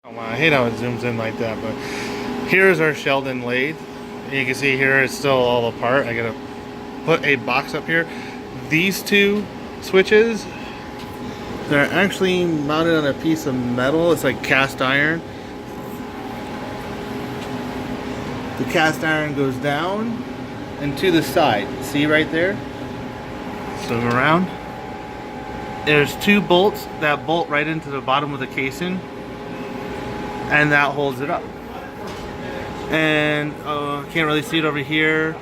I hate how it zooms in like that, but here's our Sheldon lathe. You can see here it's still all apart. I gotta put a box up here. These two switches, they're actually mounted on a piece of metal. It's like cast iron. The cast iron goes down and to the side. See right there? Zoom around. There's two bolts that bolt right into the bottom of the casing, and that holds it up. And can't really see it over here.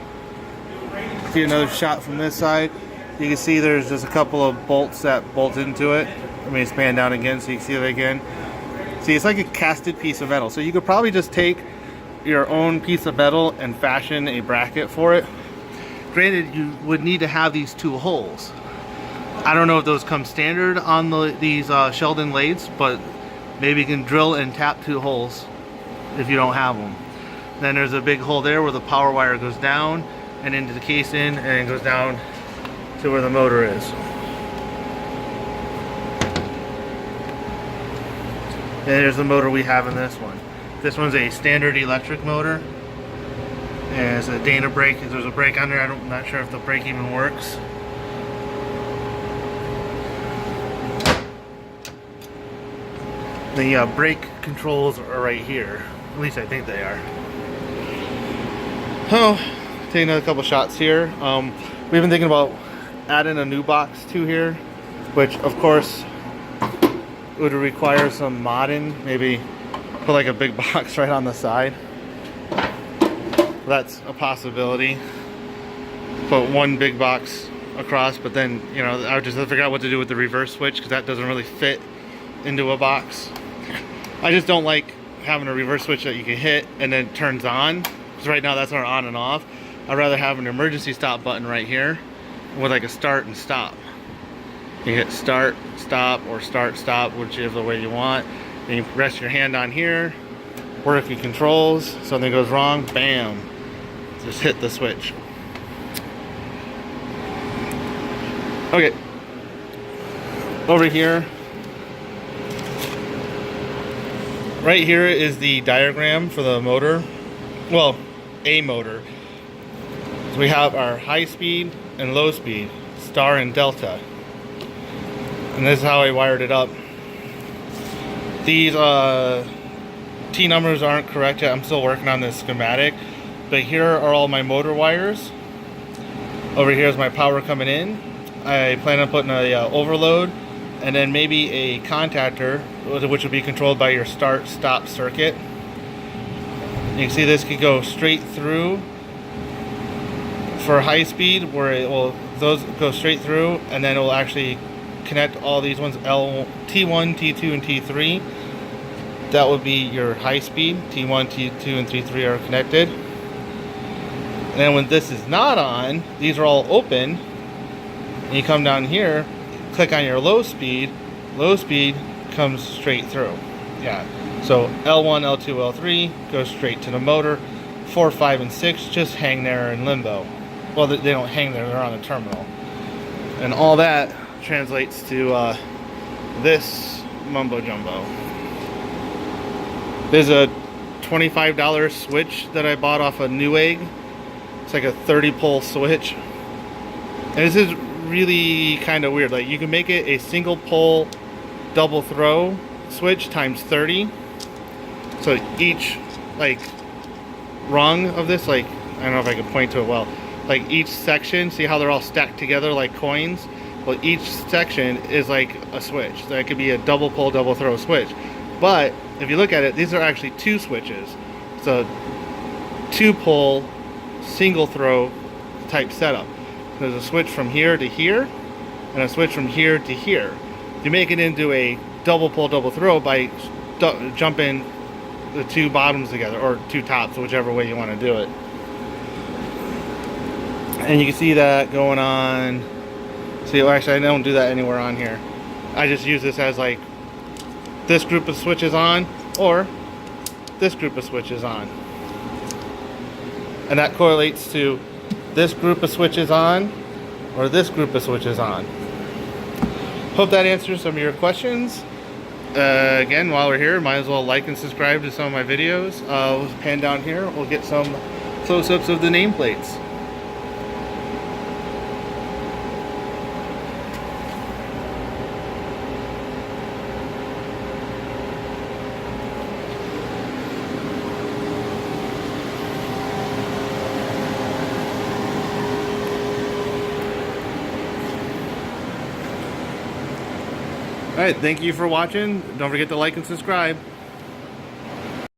See another shot from this side. You can see there's just a couple of bolts that bolt into it. Let me expand down again so you can see it again. See, it's like a casted piece of metal. So you could probably just take your own piece of metal and fashion a bracket for it. Granted, you would need to have these two holes. I don't know if those come standard on these Sheldon lathes, but maybe you can drill and tap two holes if you don't have them. Then there's a big hole there where the power wire goes down and into the casing, and it goes down to where the motor is. And there's the motor we have in this one. This one's a standard electric motor, and it's a DINABRAKE. There's a brake on there. I'm not sure if the brake even works. The brake controls are right here. At least I think they are. Oh, take another couple shots here. We've been thinking about adding a new box to here, which of course would require some modding. Maybe put like a big box right on the side. That's a possibility. Put one big box across, but then, you know, I would just have to figure out what to do with the reverse switch, because that doesn't really fit into a box. I just don't like having a reverse switch that you can hit and then it turns on, because right now that's our on and off. I'd rather have an emergency stop button right here with like a start and stop. You hit start, stop, or start, stop, whichever way you want. Then you rest your hand on here, work your controls. Something goes wrong, bam, just hit the switch. Okay, over here, right here is the diagram for the motor. Well, a motor. So we have our high speed and low speed, star and delta. And this is how I wired it up. These T numbers aren't correct yet. I'm still working on this schematic. But here are all my motor wires. Over here is my power coming in. I plan on putting a overload, and then maybe a contactor, which will be controlled by your start-stop circuit. You can see this could go straight through for high speed, where it will, those go straight through, and then it will actually connect all these ones, T1, T2, and T3. That would be your high speed. T1, T2, and T3 are connected. And then when this is not on, these are all open. And you come down here, click on your low speed comes straight through. Yeah, so L1, L2, L3 goes straight to the motor. 4, 5, and 6 just hang there in limbo. Well, they don't hang there, they're on the terminal. And all that translates to this mumbo jumbo. There's a $25 switch that I bought off of Newegg. It's like a 30-pole switch. And this is really kind of weird. Like, you can make it a single pole double throw switch times 30. So each like rung of this, like, I don't know if I can point to it well, like each section, see how they're all stacked together like coins? Well, each section is like a switch. So it could be a double pole double throw switch. But if you look at it, these are actually two switches. So 2-pole single throw type setup. There's a switch from here to here and a switch from here to here. You make it into a double pole double throw by jumping the two bottoms together, or two tops, whichever way you want to do it. And you can see that going on. See, well, actually I don't do that anywhere on here. I just use this as like this group of switches on, or this group of switches on. And that correlates to this group of switches on, or this group of switches on. Hope that answers some of your questions. Again, while we're here, might as well like and subscribe to some of my videos. We'll pan down here, we'll get some close-ups of the nameplates. Alright, thank you for watching. Don't forget to like and subscribe.